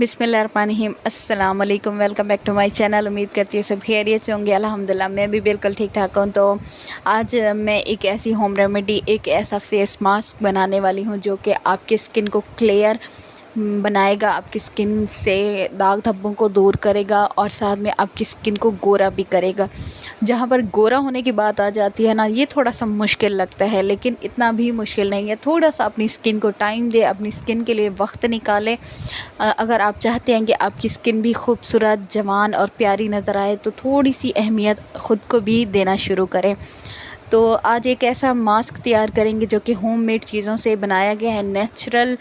बिस्मिल्लाहिर्रहमानिर्रहीम अस्सलाम वालेकुम। Welcome back to my channel. उम्मीद करती है सब खैरियत से होंगे। अल्हम्दुलिल्लाह मैं भी बिल्कुल ठीक ठाक हूँ। तो आज मैं एक ऐसी होम रेमेडी, एक ऐसा फेस मास्क बनाने वाली हूँ जो कि आपकी स्किन को क्लियर बनाएगा, आपकी स्किन से दाग धब्बों को दूर करेगा और साथ में आपकी स्किन को गोरा भी करेगा। जहाँ पर गोरा होने की बात आ जाती है ना, ये थोड़ा सा मुश्किल लगता है, लेकिन इतना भी मुश्किल नहीं है। थोड़ा सा अपनी स्किन को टाइम दे, अपनी स्किन के लिए वक्त निकालें। अगर आप चाहते हैं कि आपकी स्किन भी खूबसूरत, जवान और प्यारी नज़र आए तो थोड़ी सी अहमियत ख़ुद को भी देना शुरू करें। तो आज एक ऐसा मास्क तैयार करेंगे जो कि होममेड चीज़ों से बनाया गया है, नेचुरल,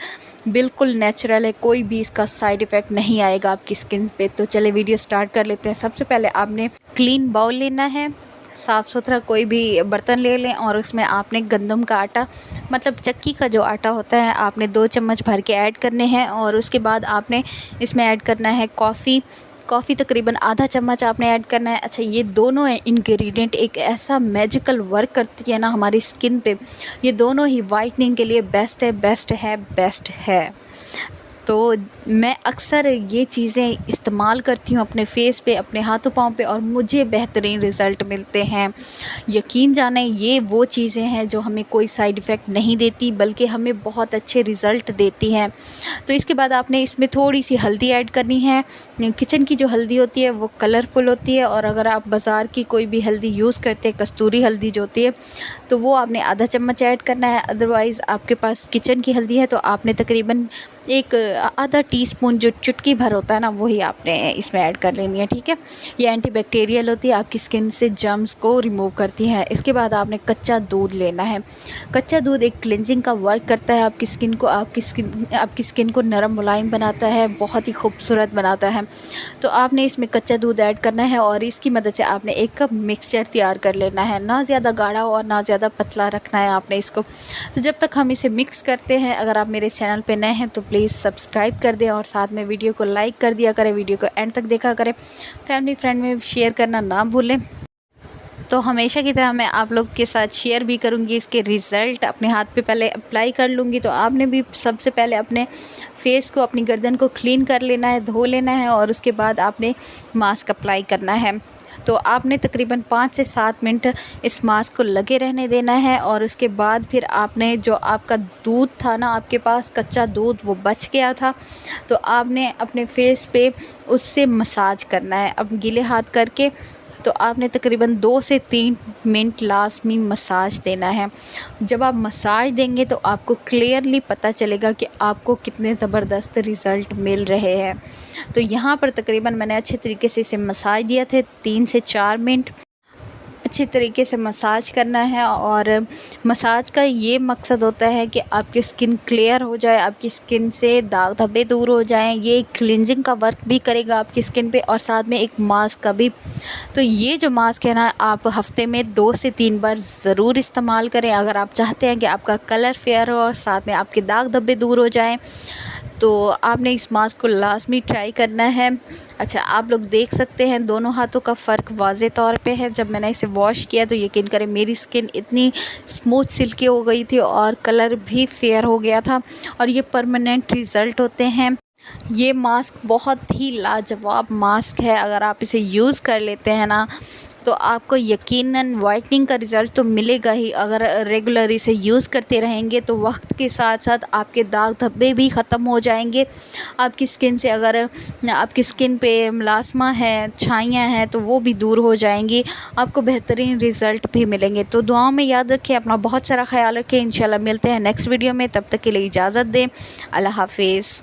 बिल्कुल नेचुरल है, कोई भी इसका साइड इफ़ेक्ट नहीं आएगा आपकी स्किन पे। तो चले वीडियो स्टार्ट कर लेते हैं। सबसे पहले आपने क्लीन बाउल लेना है, साफ़ सुथरा कोई भी बर्तन ले लें और उसमें आपने गंदम का आटा, मतलब चक्की का जो आटा होता है, आपने 2 चम्मच भर के ऐड करने हैं। और उसके बाद आपने इसमें ऐड करना है कॉफ़ी तकरीबन आधा चम्मच आपने ऐड करना है। अच्छा, ये दोनों इंग्रेडिएंट एक ऐसा मैजिकल वर्क करती है ना हमारी स्किन पे, ये दोनों ही वाइटनिंग के लिए बेस्ट है। तो मैं अक्सर ये चीज़ें इस्तेमाल करती हूँ अपने फेस पे, अपने हाथों पाँव पे, और मुझे बेहतरीन रिज़ल्ट मिलते हैं। यकीन जाने ये वो चीज़ें हैं जो हमें कोई साइड इफ़ेक्ट नहीं देती, बल्कि हमें बहुत अच्छे रिज़ल्ट देती हैं। तो इसके बाद आपने इसमें थोड़ी सी हल्दी ऐड करनी है। किचन की जो हल्दी होती है वो कलरफुल होती है, और अगर आप बाज़ार की कोई भी हल्दी यूज़ करते हैं, कस्तूरी हल्दी जो होती है, तो वो आपने आधा चम्मच ऐड करना है। अदरवाइज़ आपके पास किचन की हल्दी है तो आपने तकरीबन एक आधा टीस्पून, जो चुटकी भर होता है ना, वही आपने इसमें ऐड कर लेनी है। ठीक है, ये एंटीबैक्टीरियल होती है, आपकी स्किन से जर्म्स को रिमूव करती है। इसके बाद आपने कच्चा दूध लेना है। कच्चा दूध एक क्लिनजिंग का वर्क करता है, आपकी स्किन को नरम मुलायम बनाता है, बहुत ही खूबसूरत बनाता है। तो आपने इसमें कच्चा दूध ऐड करना है और इसकी मदद से आपने 1 कप मिक्सचर तैयार कर लेना है। ना ज़्यादा गाढ़ा और ना ज़्यादा पतला रखना है आपने इसको। तो जब तक हम इसे मिक्स करते हैं, अगर आप मेरे चैनल पे नए हैं तो प्लीज़ सब्सक्राइब कर दें और साथ में वीडियो को लाइक कर दिया करें, वीडियो को एंड तक देखा करें, फैमिली फ्रेंड में शेयर करना ना भूलें। तो हमेशा की तरह मैं आप लोग के साथ शेयर भी करूंगी इसके रिज़ल्ट। अपने हाथ पे पहले अप्लाई कर लूँगी। तो आपने भी सबसे पहले अपने फेस को, अपनी गर्दन को क्लीन कर लेना है, धो लेना है, और उसके बाद आपने मास्क अप्लाई करना है। तो आपने तकरीबन 5 से 7 मिनट इस मास्क को लगे रहने देना है। और उसके बाद फिर आपने, जो आपका दूध था ना, आपके पास कच्चा दूध वो बच गया था, तो आपने अपने फेस पे उससे मसाज करना है। अब गीले हाथ करके तो आपने तकरीबन 2 से 3 मिनट लाजमी मसाज देना है। जब आप मसाज देंगे तो आपको क्लियरली पता चलेगा कि आपको कितने ज़बरदस्त रिज़ल्ट मिल रहे हैं। तो यहाँ पर तकरीबन मैंने अच्छे तरीके से इसे मसाज दिया थे, 3 से 4 मिनट अच्छे तरीके से मसाज करना है। और मसाज का ये मकसद होता है कि आपकी स्किन क्लियर हो जाए, आपकी स्किन से दाग धब्बे दूर हो जाएं। ये एक क्लिनजिंग का वर्क भी करेगा आपकी स्किन पे, और साथ में एक मास्क का भी। तो ये जो मास्क है ना, आप हफ्ते में 2 से 3 बार ज़रूर इस्तेमाल करें अगर आप चाहते हैं कि आपका कलर फेयर हो और साथ में आपके दाग धब्बे दूर हो जाएँ। तो आपने इस मास्क को लाजमी ट्राई करना है। अच्छा, आप लोग देख सकते हैं दोनों हाथों का फ़र्क वाज़े तौर पे है। जब मैंने इसे वॉश किया तो यकीन करें मेरी स्किन इतनी स्मूथ सिल्की हो गई थी और कलर भी फेयर हो गया था, और ये परमानेंट रिज़ल्ट होते हैं। ये मास्क बहुत ही लाजवाब मास्क है। अगर आप इसे यूज़ कर लेते हैं ना, तो आपको यकीनन वाइटनिंग का रिज़ल्ट तो मिलेगा ही। अगर रेगुलर इसे यूज़ करते रहेंगे तो वक्त के साथ साथ आपके दाग धब्बे भी ख़त्म हो जाएंगे। आपकी स्किन से, अगर आपकी स्किन पे मलास्मा है, छाइयाँ हैं, तो वो भी दूर हो जाएंगी। आपको बेहतरीन रिज़ल्ट भी मिलेंगे। तो दुआओं में याद रखें, अपना बहुत सारा ख्याल रखें। इंशाल्लाह मिलते हैं नेक्स्ट वीडियो में। तब तक के लिए इजाज़त दें। अल्लाह हाफिज़।